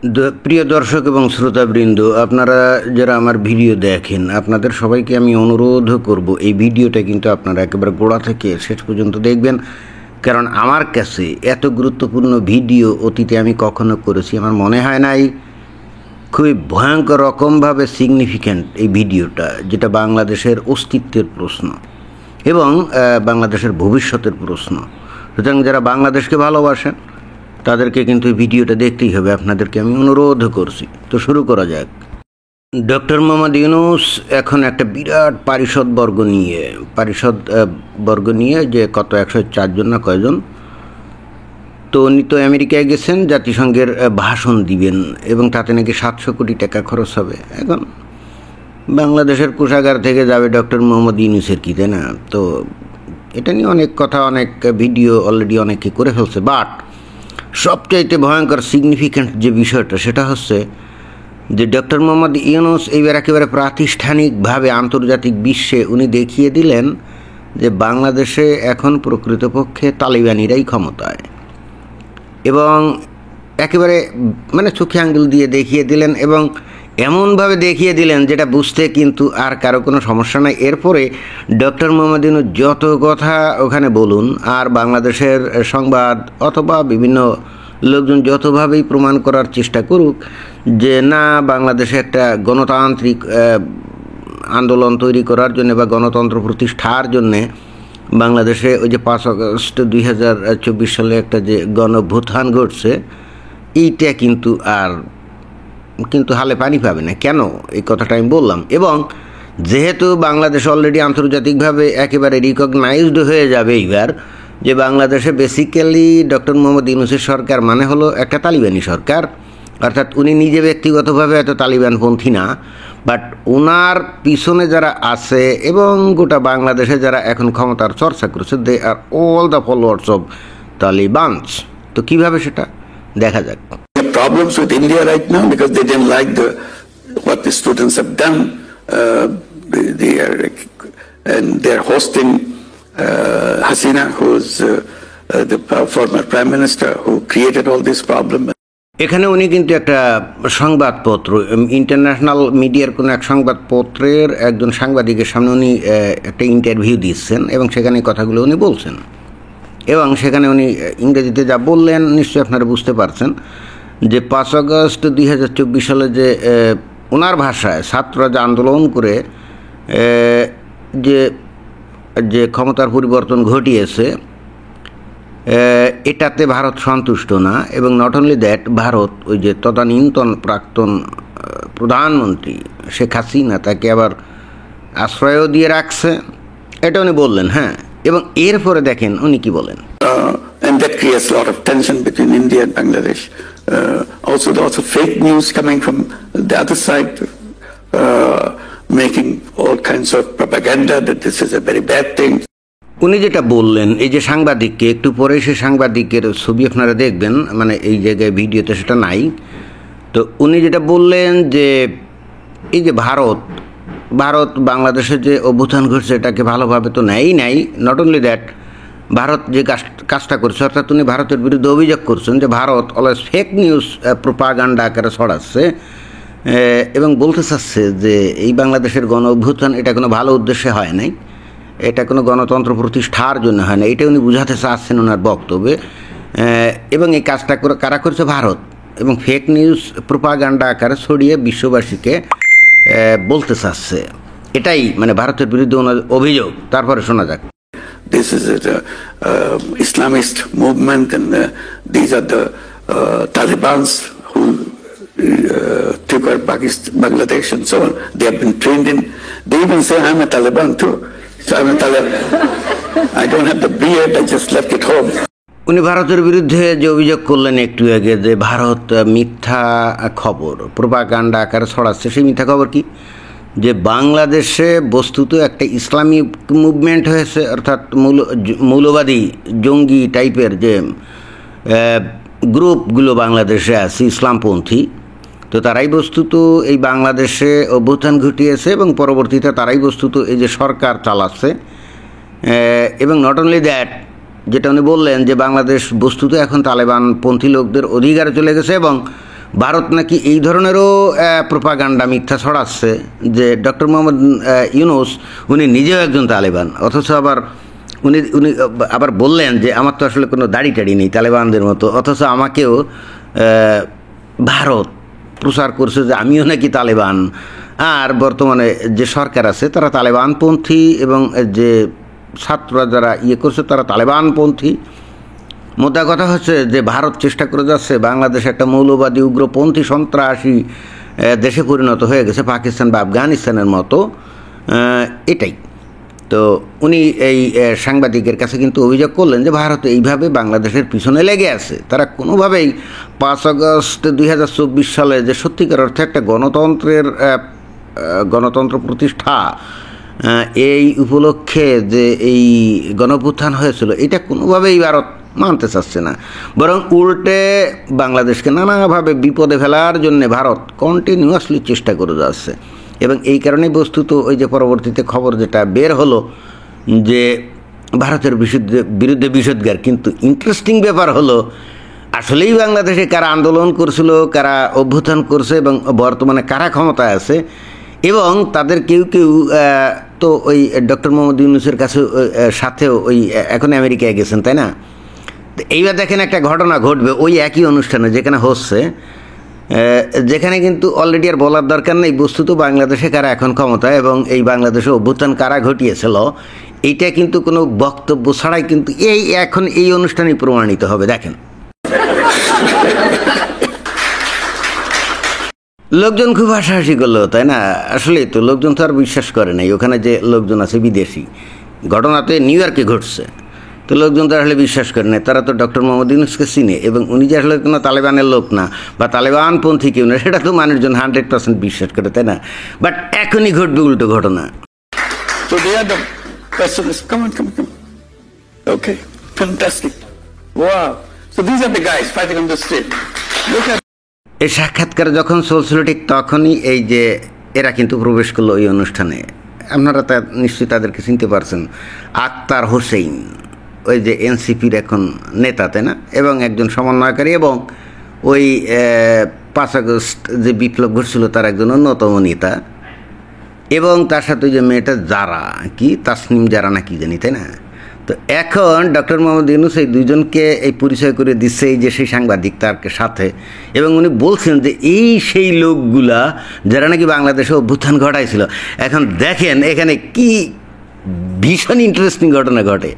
প্রিয় দর্শক এবং শ্রোতাবৃন্দ, আপনারা যারা আমার ভিডিও দেখেন, আপনাদের সবাইকে আমি অনুরোধ করব এই ভিডিওটা কিন্তু আপনারা একেবারে গোড়া থেকে শেষ পর্যন্ত দেখবেন। কারণ আমার কাছে এত গুরুত্বপূর্ণ ভিডিও অতীতে আমি কখনো করেছি আমার মনে হয় নাই। খুবই ভয়ঙ্কর রকমভাবে সিগনিফিক্যান্ট এই ভিডিওটা, যেটা বাংলাদেশের অস্তিত্বের প্রশ্ন এবং বাংলাদেশের ভবিষ্যতের প্রশ্ন। সুতরাং যারা বাংলাদেশকে ভালোবাসেন তাদেরকে কিন্তু এই ভিডিওটা দেখতেই হবে, আপনাদেরকে আমি অনুরোধ করছি। তো শুরু করা যাক। ডক্টর মোহাম্মদ ইউনূস এখন একটা বিরাট পারিষদ নিয়ে যে কত 104 জন না কয়জন, তো উনি তো আমেরিকায় গেছেন জাতিসংঘের ভাষণ দিবেন এবং তাতে নাকি 700 কোটি টাকা খরচ হবে। এখন বাংলাদেশের কোষাগার থেকে যাবে ডক্টর মোহাম্মদ ইউনূসের কি, তাই না? তো এটা নিয়ে অনেক কথা, অনেক ভিডিও অলরেডি অনেকে করে ফেলছে। বাট সবচাইতে ভয়ঙ্কর সিগনিফিক্যান্ট যে বিষয়টা সেটা হচ্ছে যে ডক্টর মোহাম্মদ ইউনূস এইবার একেবারে প্রাতিষ্ঠানিকভাবে আন্তর্জাতিক বিশ্বে উনি দেখিয়ে দিলেন যে বাংলাদেশে এখন প্রকৃতপক্ষে তালিবানিরাই ক্ষমতায়, এবং একেবারে মানে চোখে আঙ্গুল দিয়ে দেখিয়ে দিলেন এবং এমনভাবে দেখিয়ে দিলেন যেটা বুঝতে কিন্তু আর কারো কোনো সমস্যা নাই। এরপরে ডক্টর মোহাম্মদ ইউনূস যত কথা ওখানে বলুন, আর বাংলাদেশের সংবাদ অথবা বিভিন্ন লোকজন যতভাবেই প্রমাণ করার চেষ্টা করুক যে না, বাংলাদেশে একটা গণতান্ত্রিক আন্দোলন তৈরি করার জন্য বা গণতন্ত্র প্রতিষ্ঠার জন্যে বাংলাদেশে ওই যে 5 আগস্ট 2024 সালে একটা যে গণঅভ্যুত্থান ঘটছে, এইটা কিন্তু হালে পানি পাবে না। কেন এই কথাটা আমি বললাম? এবং যেহেতু বাংলাদেশ অলরেডি আন্তর্জাতিকভাবে একেবারে রিকগনাইজড হয়ে যাবে এইবার, যে বাংলাদেশে বেসিক্যালি ডক্টর মোহাম্মদ ইউনূসের সরকার মানে হলো একটা তালিবানি সরকার, অর্থাৎ উনি নিজে ব্যক্তিগতভাবে এত তালিবানপন্থী না, বাট ওনার পিছনে যারা আছে এবং গোটা বাংলাদেশে যারা এখন ক্ষমতার চর্চা করছে, দে আর অল দ্য ফলোয়ার্স অফ তালিবানস। তো কীভাবে সেটা দেখা যাক। Problems with India right now because they didn't like what the students have done. They're hosting Hasina, who's the former prime minister who created all this problem. এখানে উনি কিন্তু একটা সংবাদপত্র, ইন্টারন্যাশনাল মিডিয়ার কোনো এক সংবাদপত্রের একজন সাংবাদিকের সামনে উনি একটা ইন্টারভিউ দিচ্ছেন এবং সেখানে কথাগুলো উনি বলছেন, এবং সেখানে উনি ইংরেজিতে যা বললেন নিশ্চয়ই আপনারা বুঝতে পারছেন যে 5 আগস্ট 2024 সালে যে ওনার ভাষায় ছাত্ররা যে আন্দোলন করে যে ক্ষমতার পরিবর্তন ঘটিয়েছে, এটাতে ভারত সন্তুষ্ট না। এবং নট অনলি দ্যাট, ভারত ওই যে তদানীন্তন প্রাক্তন প্রধানমন্ত্রী শেখ হাসিনা তাকে আবার আশ্রয়ও দিয়ে রাখছে, এটা উনি বললেন। হ্যাঁ, এবং এরপরে দেখেন উনি কি বলেন। And that creates a lot of tension between India and Bangladesh. Also, there was fake news coming from the other side, making all kinds of propaganda that this is a very bad thing. উনি যেটা বললেন, এই যে সাংবাদিককে, একটু পরে সে সাংবাদিকের ছবি আপনারা দেখবেন, মানে এই জায়গায় ভিডিওতে সেটা নাই। তো উনি যেটা বললেন যে এই যে ভারত বাংলাদেশের যে অভ্যুত্থান ঘটছে এটাকে ভালোভাবে তো নাই। নট অনলি দ্যাট, ভারত যে কাজটা করছে, অর্থাৎ উনি ভারতের বিরুদ্ধে অভিযোগ করছেন যে Bharat always fake news propaganda আকারে ছড়াচ্ছে এবং বলতে চাচ্ছে যে এই বাংলাদেশের গণ অভ্যুত্থান এটা কোনো ভালো উদ্দেশ্যে হয় নাই, এটা কোনো গণতন্ত্র প্রতিষ্ঠার জন্য হয় না, এটা উনি বুঝাতে চাচ্ছেন ওনার বক্তব্যে। এবং এই কাজটা কারা করছে? ভারত, এবং ফেক নিউজ প্রোপাগান্ডা আকারে ছড়িয়ে বিশ্ববাসীকে বলতে চাচ্ছে, এটাই মানে ভারতের বিরুদ্ধে ওনার অভিযোগ। তারপরে শোনা যাক। This is an Islamist movement, and these are the Talibans who took over Bangladesh and so on. They have been trained in. They even say I'm a Taliban too. So I'm a Taliban. I don't have the beard. I just left it home. উনি ভারতের বিরুদ্ধে যে অভিযোগ করলেন একটু আগে, যে ভারত মিথ্যা খবর প্রোপাগান্ডা আকারে ছড়াচ্ছে, সেই মিথ্যা খবর কি? যে বাংলাদেশে বস্তুত একটা ইসলামিক মুভমেন্ট হয়েছে, অর্থাৎ মৌলবাদী জঙ্গি টাইপের যে গ্রুপগুলো বাংলাদেশে আছে ইসলামপন্থী, তো তারাই বস্তুত এই বাংলাদেশে অভ্যুত্থান ঘটিয়েছে এবং পরবর্তীতে তারাই বস্তুত এই যে সরকার চালাচ্ছে। এবং নট অনলি দ্যাট, যেটা উনি বললেন যে বাংলাদেশ বস্তুত এখন তালেবানপন্থী লোকদের অধিকারে চলে গেছে এবং ভারত নাকি এই ধরনেরও প্রোপাগান্ডা মিথ্যা ছড়াচ্ছে যে ডক্টর মোহাম্মদ ইউনূস উনি নিজেও একজন তালেবান, অথচ আবার উনি উনি আবার বললেন যে আমার তো আসলে কোনো দাড়ি টাড়ি নেই তালেবানদের মতো, অথচ আমাকেও ভারত প্রচার করছে যে আমিও নাকি তালেবান। আর বর্তমানে যে সরকার আছে তারা তালেবানপন্থী, এবং যে ছাত্ররা যারা করছে তারা তালেবানপন্থী। মোদ্দা কথা হচ্ছে যে ভারত চেষ্টা করে যাচ্ছে বাংলাদেশ একটা মৌলবাদী উগ্রপন্থী সন্ত্রাসী দেশে পরিণত হয়ে গেছে, পাকিস্তান বা আফগানিস্তানের মতো। এটাই তো উনি এই সাংবাদিকের কাছে কিন্তু অভিযোগ করলেন যে ভারত এইভাবে বাংলাদেশের পিছনে লেগে আছে। তারা কোনোভাবেই 5 আগস্ট 2024 সালে যে সত্যিকার অর্থে একটা গণতন্ত্র প্রতিষ্ঠা, এই উপলক্ষে যে এই গণঅভ্যুত্থান হয়েছিল, এটা কোনোভাবেই ভারত মানতে চাচ্ছে না, বরং উল্টে বাংলাদেশকে নানাভাবে বিপদে ফেলার জন্য ভারত কন্টিনিউয়াসলি চেষ্টা করে যাচ্ছে। এবং এই কারণেই বস্তুত ওই যে পরবর্তীতে খবর যেটা বের হলো যে ভারতের বিরুদ্ধে বিষোদ্গার। কিন্তু ইন্টারেস্টিং ব্যাপার হলো আসলেই বাংলাদেশে কারা আন্দোলন করছিল, কারা অভ্যুত্থান করছে এবং বর্তমানে কারা ক্ষমতায় আছে, এবং তাদের কেউ কেউ তো ওই ডক্টর মোহাম্মদ ইউনূসের কাছে সাথেও ওই এখন আমেরিকায় গেছেন, তাই না? এইবার দেখেন একটা ঘটনা ঘটবে ওই একই অনুষ্ঠানে যেখানে হচ্ছে, যেখানে কিন্তু অলরেডি আর বলার দরকার নেই বস্তুত বাংলাদেশে কারা এখন ক্ষমতায় এবং এই বাংলাদেশে অভ্যুত্থান কারা ঘটিয়েছিল, এইটা কিন্তু কোনো বক্তব্য ছাড়াই কিন্তু এখন এই অনুষ্ঠানেই প্রমাণিত হবে। দেখেন, লোকজন খুব হাসাহাসি করলো, তাই না? আসলে তো লোকজন তো আর বিশ্বাস করে নাই, ওখানে যে লোকজন আছে বিদেশি, ঘটনাতে নিউ ইয়র্কে ঘটছে, তো লোকজন তো আসলে বিশ্বাস করে না। তারা তো ডক্টর মোহাম্মদ ইউনূসকে চিনে, এবং উনি যে আসলে কোনো তালেবানের লোক না বা তালেবানপন্থী কেউ না, সেটা তো মানুষজন 100% বিশ্বাস করে, তাই না? বাট এখনই ঘটবে উল্টো ঘটনা। So they are the persons. Come on. Okay, fantastic. Wow. So these are the guys fighting on the street. Look at. এই সাক্ষাৎকার যখন চলছিল ঠিক তখনই এই যে এরা কিন্তু প্রবেশ করলো ওই অনুষ্ঠানে। আপনারা নিশ্চয়ই তাদেরকে চিনতে পারছেন, আক্তার হোসেন, ওই যে এনসিপির এখন নেতা, তাই না? এবং একজন সমন্বয়কারী, এবং ওই 5 আগস্ট যে বিপ্লব ঘটছিল তার একজন অন্যতম নেতা, এবং তার সাথে ওই যে মেয়েটা যারা কি তাসনিম যারা না কি জানি, তাই না? তো এখন ডক্টর মোহাম্মদ ইউনূস এই দুইজনকে এই পরিচয় করে দিচ্ছে এই যে সেই সাংবাদিক তার সাথে, এবং উনি বলছেন যে এই সেই লোকগুলা যারা নাকি বাংলাদেশে অভ্যুত্থান ঘটাইছিল। এখন দেখেন এখানে কি ভীষণ ইন্টারেস্টিং ঘটনা ঘটে।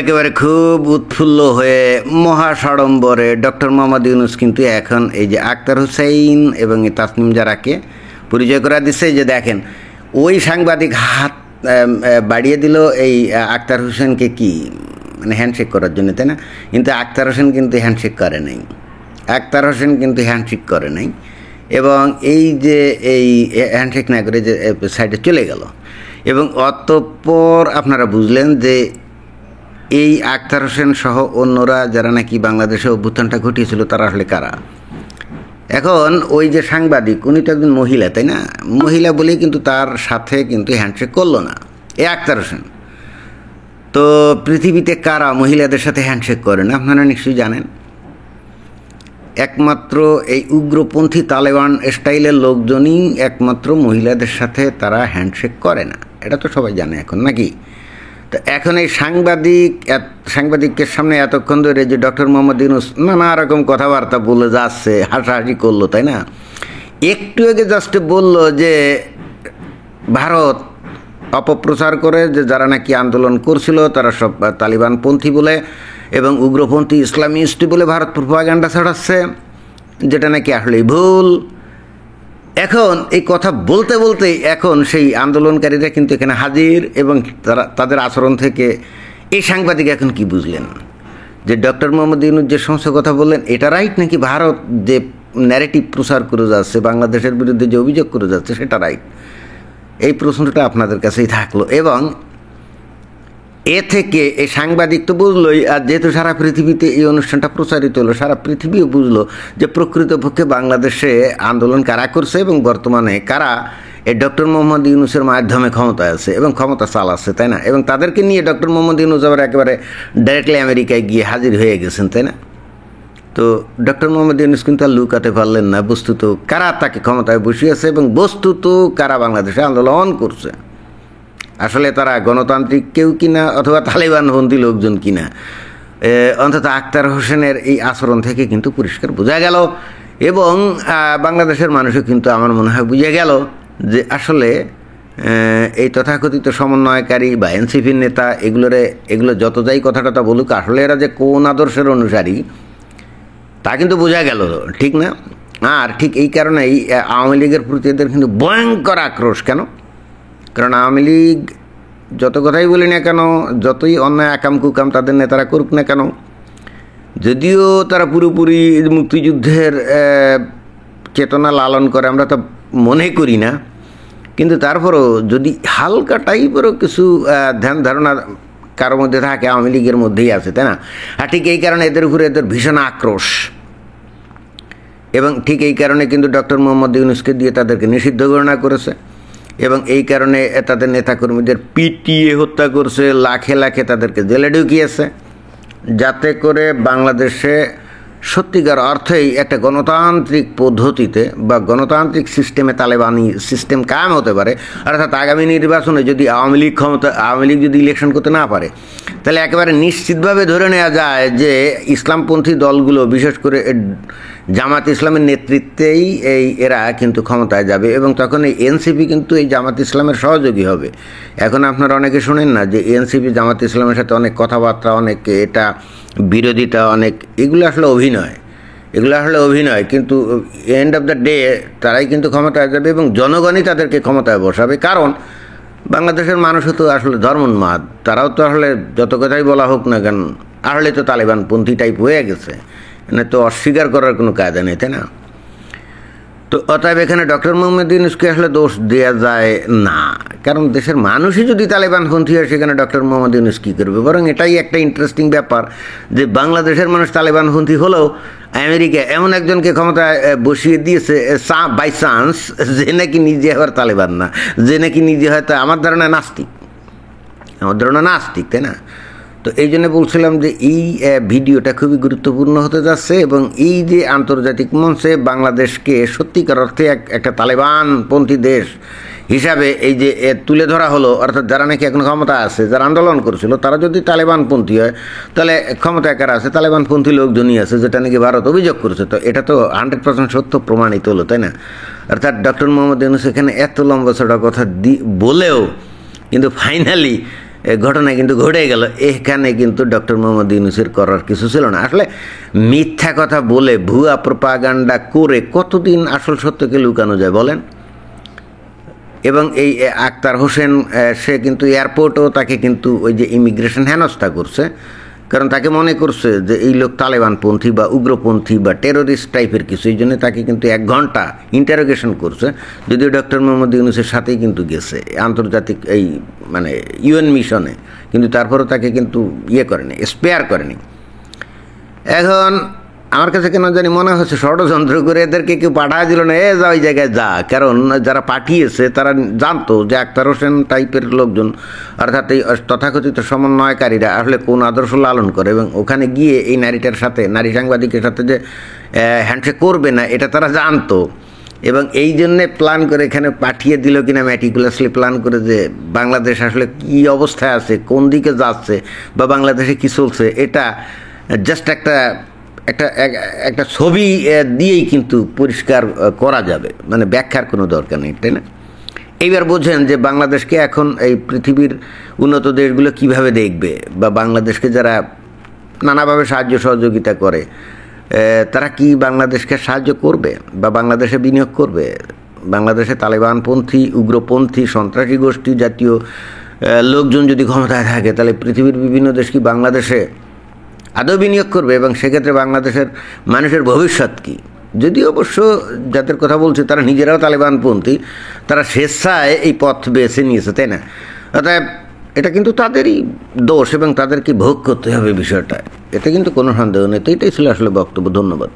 একেবারে খুব উৎফুল্ল হয়ে মহাসাড়ম্বরে ডক্টর মোহাম্মদ ইউনূস কিন্তু এখন এই যে আক্তার হোসেন এবং এই তাসনিম জারাকে পরিচয় করা দিচ্ছে যে দেখেন ওই সাংবাদিক হাত বাড়িয়ে দিল এই আক্তার হোসেনকে কি মানে হ্যান্ডশেক করার জন্য, তাই না? কিন্তু আক্তার হোসেন কিন্তু হ্যান্ডশেক করে নাই, এবং এই যে এই হ্যান্ডশেক না করে যে সাইডে চলে গেল। এবং অতঃপর আপনারা বুঝলেন যে এই আক্তার হোসেন সহ অন্যরা যারা নাকি বাংলাদেশে অভ্যুত্থানটা ঘটিয়েছিল তারা আসলে কারা। এখন ওই যে সাংবাদিক উনি তো একজন মহিলা, তাই না? মহিলা বলেই কিন্তু তার সাথে কিন্তু হ্যান্ডশেক করলো না এই আক্তার হোসেন। তো পৃথিবীতে কারা মহিলাদের সাথে হ্যান্ডশেক করে না আপনারা নিশ্চয়ই জানেন। একমাত্র এই উগ্রপন্থী তালেবান স্টাইলের লোকজনই একমাত্র মহিলাদের সাথে তারা হ্যান্ডশেক করে না, এটা তো সবাই জানে এখন, নাকি? তো এখন এই সাংবাদিকের সামনে এতক্ষণ ধরে যে ডক্টর মোহাম্মদ ইউনূস নানা রকম কথাবার্তা বলে যাচ্ছে, হাসাহাসি করলো, তাই না? একটু আগে জাস্ট বলল যে ভারত অপপ্রচার করে যে যারা নাকি আন্দোলন করছিল তারা সব তালিবানপন্থী বলে এবং উগ্রপন্থী ইসলামিস্ট বলে ভারত প্রোপাগান্ডা ছড়াচ্ছে, যেটা নাকি আসলেই ভুল। এখন এই কথা বলতে বলতে এখন সেই আন্দোলনকারীরা কিন্তু এখানে হাজির, এবং তাদের আচরণ থেকে এই সাংবাদিক এখন কি বুঝলেন যে ডক্টর মোহাম্মদ ইউনূস যে সমস্ত কথা বললেন এটা রাইট, নাকি ভারত যে ন্যারেটিভ প্রচার করে যাচ্ছে, বাংলাদেশের বিরুদ্ধে যে অভিযোগ করে যাচ্ছে সেটা রাইট? এই প্রশ্নটা আপনাদের কাছেই থাকলো। এবং এ থেকে এই সাংবাদিক তো বুঝলোই, আর যেহেতু সারা পৃথিবীতে এই অনুষ্ঠানটা প্রচারিত হলো, সারা পৃথিবীও বুঝলো যে প্রকৃতপক্ষে বাংলাদেশে আন্দোলন কারা করছে এবং বর্তমানে কারা এই ডক্টর মোহাম্মদ ইউনূসের মাধ্যমে ক্ষমতায় আছে এবং ক্ষমতা চালাচ্ছে, তাই না? এবং তাদেরকে নিয়ে ডক্টর মোহাম্মদ ইউনূস আবার একেবারে ডাইরেক্টলি আমেরিকায় গিয়ে হাজির হয়ে গেছেন, তাই না? তো ডক্টর মোহাম্মদ ইউনূস কিন্তু আর লুকাতে পারলেন না বস্তুত কারা তাকে ক্ষমতায় বসিয়েছে এবং বস্তুত কারা বাংলাদেশে আন্দোলন করছে। আসলে তারা গণতান্ত্রিক কেউ কিনা অথবা তালেবানপন্থী লোকজন কিনা, অন্তত আখতার হোসেনের এই আচরণ থেকে কিন্তু পরিষ্কার বোঝা গেল। এবং বাংলাদেশের মানুষও কিন্তু আমার মনে হয় বুঝে গেল যে আসলে এই তথাকথিত সমন্বয়কারী বা এনসিপির নেতা এগুলো যত যাই কথা টথা বলুক, আসলে এরা যে কোন আদর্শের অনুসারী তা কিন্তু বোঝা গেল, ঠিক না? আর ঠিক এই কারণেই আওয়ামী লীগের প্রতি এদের কিন্তু ভয়ঙ্কর আক্রোশ। কেন? কারণ আওয়ামী লীগ যত কথাই বলি না কেন, যতই অন্যায় আকাম কুকাম তাদের নেতারা করুক না কেন, যদিও তারা পুরোপুরি মুক্তিযুদ্ধের চেতনা লালন করে আমরা তো মনে করি না, কিন্তু তারপরও যদি হালকা টাইপেরও কিছু ধ্যান ধারণা কারোর মধ্যে থাকে, আওয়ামী লীগের মধ্যেই আছে, তাই না? আর ঠিক এই কারণে এদের উপরে এদের ভীষণ আক্রোশ। এবং ঠিক এই কারণে কিন্তু ডক্টর মোহাম্মদ ইউনূসকে দিয়ে তাদেরকে নিষিদ্ধ ঘোষণা করেছে এবং এই কারণে তাদের নেতাকর্মীদের পিটিয়ে হত্যা করছে, লাখে লাখে তাদেরকে জেলে ঢুকিয়েছে, যাতে করে বাংলাদেশে সত্যিকার অর্থেই একটা গণতান্ত্রিক পদ্ধতিতে বা গণতান্ত্রিক সিস্টেমে তালেবানি সিস্টেম কায়েম হতে পারে। অর্থাৎ আগামী নির্বাচনে যদি আওয়ামী লীগ যদি ইলেকশন করতে না পারে, তাহলে একেবারে নিশ্চিতভাবে ধরে নেওয়া যায় যে ইসলামপন্থী দলগুলো, বিশেষ করে জামাত ইসলামের নেতৃত্বেই এরা কিন্তু ক্ষমতায় যাবে এবং তখন এই এনসিপি কিন্তু এই জামাত ইসলামের সহযোগী হবে। এখন আপনারা অনেকে শোনেন না যে এনসিপি জামাত ইসলামের সাথে অনেক কথাবার্তা, অনেক এটা বিরোধিতা, অনেক এগুলো আসলে অভিনয়, কিন্তু এন্ড অফ দ্য ডে তারাই কিন্তু ক্ষমতায় যাবে এবং জনগণই তাদেরকে ক্ষমতায় বসাবে। কারণ বাংলাদেশের মানুষও তো আসলে ধর্মোন্মাদ, তারাও তো আসলে যত কথাই বলা হোক না কেন আসলে তো তালেবানপন্থী টাইপ হয়ে গেছে, না তো অস্বীকার করার কোনো কায়দা নেই, তাই না? তো অতএব এখানে ডক্টর মোহাম্মদ ইউনূসকে আসলে দোষ দেওয়া যায় না, কারণ দেশের মানুষই যদি তালেবানপন্থী হয় সেখানে ডক্টর মোহাম্মদ ইউনূস কী করবে? বরং এটাই একটা ইন্টারেস্টিং ব্যাপার যে বাংলাদেশের মানুষ তালেবানপন্থী হলেও আমেরিকা এমন একজনকে ক্ষমতায় বসিয়ে দিয়েছে বাই চান্স, যে নাকি নিজে আবার তালেবান না, যে নাকি নিজে হয়তো আমার ধারণা নাস্তিক, তাই না? তো এই জন্য বলছিলাম যে এই ভিডিওটা খুবই গুরুত্বপূর্ণ হতে যাচ্ছে এবং এই যে আন্তর্জাতিক মঞ্চে বাংলাদেশকে সত্যিকার অর্থে একটা তালেবানপন্থী দেশ হিসাবে এই যে তুলে ধরা হলো, অর্থাৎ যারা নাকি এখন ক্ষমতা আছে, যারা আন্দোলন করেছিল তারা যদি তালেবানপন্থী হয়, তাহলে ক্ষমতায় কারা আছে? তালেবানপন্থী লোকজনই আছে, যেটা নাকি ভারত অভিযোগ করেছে। তো এটা তো 100% সত্য প্রমাণিত হলো, তাই না? অর্থাৎ ডক্টর মোহাম্মদ ইউনূস এখানে এত লম্বা চড়া কথা বলেও কিন্তু ফাইনালি ঘটনা কিন্তু ঘটে গেল। এখানে কিন্তু ডক্টর মোহাম্মদ ইউনূসের করার কিছু ছিল না। আসলে মিথ্যা কথা বলে, ভুয়া প্রপাগান্ডা করে কতদিন আসল সত্যকে লুকানো যায় বলেন? এবং এই আখতার হোসেন সে কিন্তু এয়ারপোর্টও তাকে কিন্তু ওই যে ইমিগ্রেশন হেনস্থা করছে, কারণ তাকে মনে করছে যে এই লোক তালেবানপন্থী বা উগ্রপন্থী বা টেরোরিস্ট টাইপের কিছু, এই জন্য তাকে কিন্তু 1 ঘন্টা ইন্টারোগেশন করছে। যদিও ডক্টর মোহাম্মদ ইউনূসের সাথেই কিন্তু গেছে আন্তর্জাতিক এই মানে ইউএন মিশনে, কিন্তু তারপরেও তাকে কিন্তু করেনি, স্পেয়ার করেনি। এখন আমার কাছে কেন জানি মনে হচ্ছে ষড়যন্ত্র করে এদেরকে কেউ পাঠায় দিল না, যা ওই জায়গায় যা, কারণ যারা পাঠিয়েছে তারা জানতো যে আখতার হোসেন টাইপের লোকজন, অর্থাৎ এই তথাকথিত সমন্বয়কারীরা আসলে কোন আদর্শ লালন করে এবং ওখানে গিয়ে এই নারীটার সাথে, নারী সাংবাদিকের সাথে যে হ্যান্ডশেক করবে না, এটা তারা জানতো এবং এই জন্যে প্ল্যান করে এখানে পাঠিয়ে দিল কিনা, ম্যাটিকুলাসলি প্ল্যান করে যে বাংলাদেশ আসলে কী অবস্থায় আছে, কোন দিকে যাচ্ছে বা বাংলাদেশে কী চলছে, এটা জাস্ট একটা ছবি দিয়েই কিন্তু পরিষ্কার করা যাবে, মানে ব্যাখ্যার কোনো দরকার নেই, তাই না? এইবার বোঝেন যে বাংলাদেশকে এখন এই পৃথিবীর উন্নত দেশগুলো কিভাবে দেখবে বা বাংলাদেশকে যারা নানাভাবে সাহায্য সহযোগিতা করে তারা কি বাংলাদেশকে সাহায্য করবে বা বাংলাদেশে বিনিয়োগ করবে? বাংলাদেশে তালেবানপন্থী, উগ্রপন্থী, সন্ত্রাসী গোষ্ঠী জাতীয় লোকজন যদি ক্ষমতায় থাকে, তাহলে পৃথিবীর বিভিন্ন দেশ কি বাংলাদেশে আদৌ বিনিয়োগ করবে? এবং সেক্ষেত্রে বাংলাদেশের মানুষের ভবিষ্যৎ কী? যদিও অবশ্য যাদের কথা বলছে তারা নিজেরাও তালেবানপন্থী, তারা স্বেচ্ছায় এই পথ বেছে নিয়েছে, তাই না? অতএব এটা কিন্তু তাদেরই দোষ এবং তাদেরকে ভোগ করতে হবে বিষয়টা, এতে কিন্তু কোনো সন্দেহ নেই। তো এটাই ছিল আসলে বক্তব্য। ধন্যবাদ।